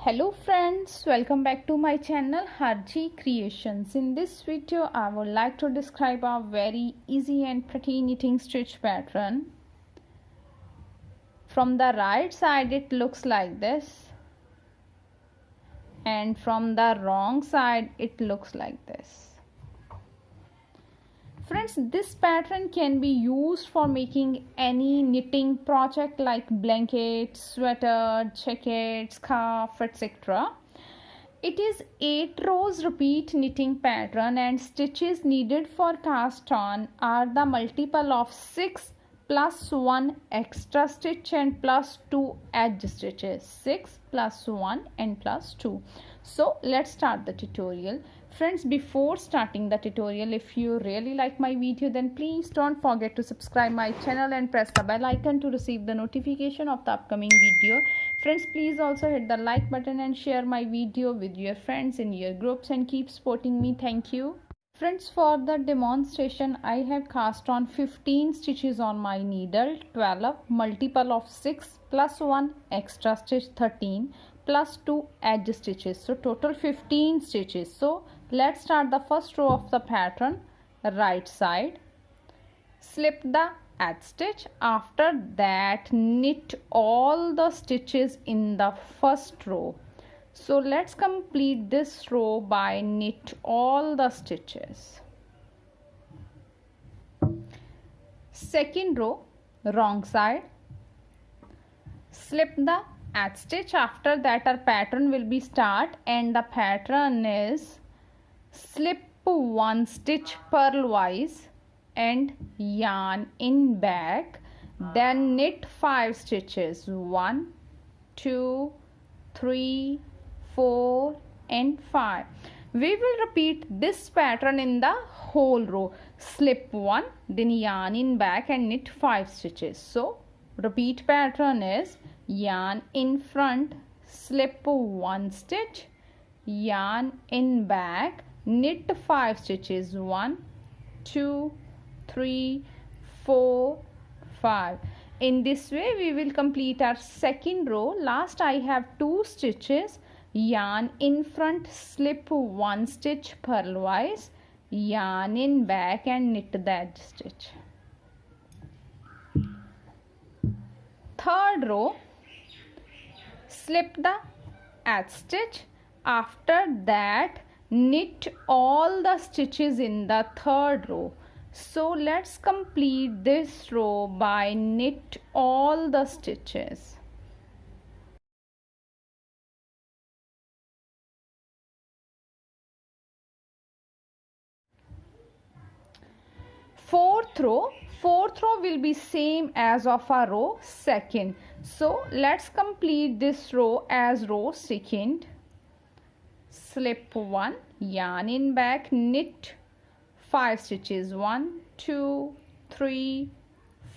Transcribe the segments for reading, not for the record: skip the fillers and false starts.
Hello friends, welcome back to my channel Harji Creations. In this video I would like to describe a very easy and pretty knitting stitch pattern. From the right side it looks like this, and from the wrong side it looks like this. Friends, this pattern can be used for making any knitting project like blankets, sweater, jacket, scarf, etc. It is 8 rows repeat knitting pattern, and stitches needed for cast on are the multiple of 6 plus 1 extra stitch and plus 2 edge stitches. 6 plus 1 and plus 2. So let's start the tutorial. Friends, before starting the tutorial, if you really like my video, then please don't forget to subscribe my channel and press the bell icon to receive the notification of the upcoming video. Friends, please also hit the like button and share my video with your friends in your groups and keep supporting me. Thank you. Friends, for the demonstration I have cast on 15 stitches on my needle, 12 multiple of 6 plus 1 extra stitch, 13 plus 2 edge stitches, so total 15 stitches. So let's start the first row of the pattern. Right side, slip the edge stitch. After that knit all the stitches in the first row. So let's complete this row by knit all the stitches. Second row, wrong side, slip the edge stitch. After that our pattern will be start, and the pattern is slip 1 stitch purlwise and yarn in back, then knit 5 stitches, 1 2 3 4 and 5. We will repeat this pattern in the whole row. Slip 1, then yarn in back and knit 5 stitches. So repeat pattern is yarn in front, slip 1 stitch, yarn in back, knit 5 stitches, 1 2 3 4 5. In this way we will complete our second row. Last I have 2 stitches, yarn in front, slip 1 stitch purlwise, yarn in back and knit the edge stitch. Third row, slip the edge stitch. After that knit all the stitches in the third row. So let's complete this row by knit all the stitches. Fourth row will be same as of our row second. So let's complete this row as row second. Slip 1, yarn in back, knit 5 stitches, 1 2 3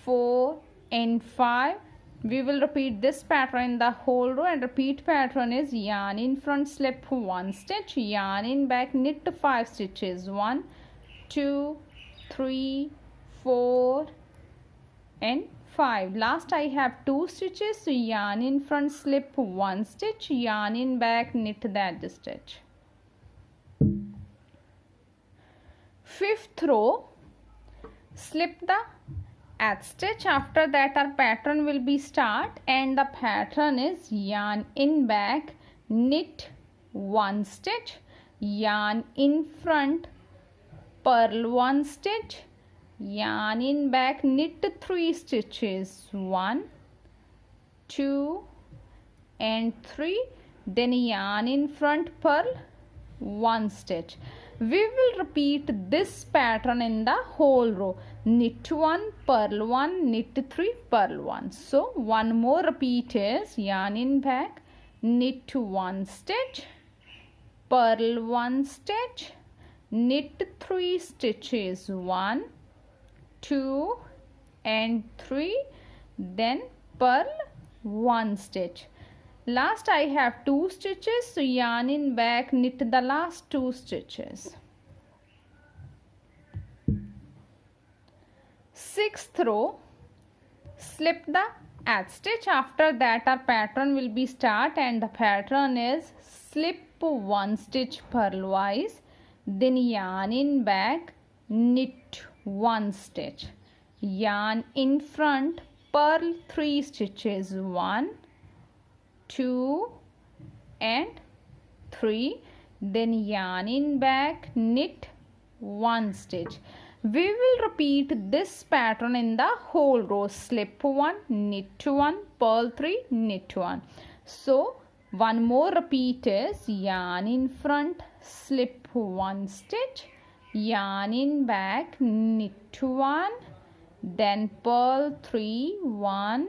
4 and 5. We will repeat this pattern in the whole row, and repeat pattern is yarn in front, slip 1 stitch, yarn in back, knit 5 stitches, 1 2 3 4 and 5. Last I have 2 stitches, so yarn in front, slip 1 stitch, yarn in back, knit the edge stitch. Fifth row, slip the edge stitch. After that our pattern will be start, and the pattern is yarn in back, knit 1 stitch, yarn in front, purl 1 stitch, yarn in back, knit 3 stitches, 1 2 and 3, then yarn in front, purl 1 stitch. We will repeat this pattern in the whole row. Knit 1, purl 1, knit 3, purl 1. So one more repeat is yarn in back, knit 1 stitch, purl 1 stitch, knit 3 stitches, 1 2 and 3, then purl 1 stitch. Last I have 2 stitches, so yarn in back, knit the last 2 stitches. Sixth row, slip the edge stitch. After that our pattern will be start, and the pattern is slip 1 stitch purlwise, then yarn in back, knit 1 stitch, yarn in front, purl 3 stitches, 1 2 and 3, then yarn in back, knit 1 stitch. We will repeat this pattern in the whole row. Slip 1, knit 1, purl 3, knit 1. So one more repeat is yarn in front, slip 1 stitch, yarn in back, knit 1, then purl 3, 1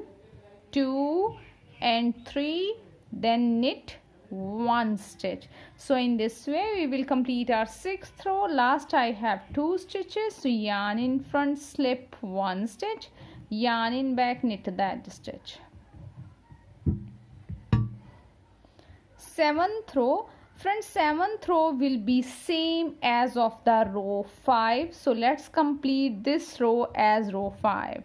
2 and 3, then knit 1 stitch. So in this way we will complete our 6th row. Last I have 2 stitches, so yarn in front, slip 1 stitch, yarn in back, knit the edge stitch. 7th row. Friends, 7th row will be same as of the row 5, so let's complete this row as row 5.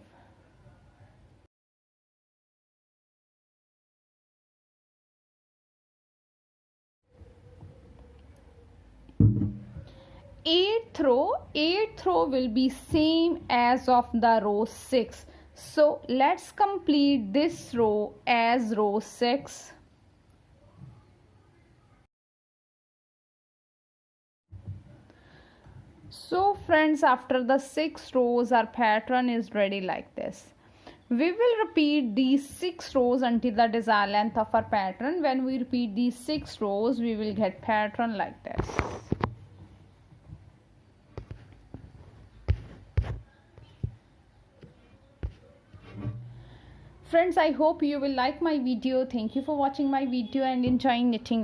8th row will be same as of the row 6. So let's complete this row as row 6. So friends, after the 6 rows our pattern is ready like this. We will repeat these 6 rows until the desired length of our pattern. When we repeat these 6 rows, we will get pattern like this. Friends, I hope you will like my video. Thank you for watching my video and enjoying knitting.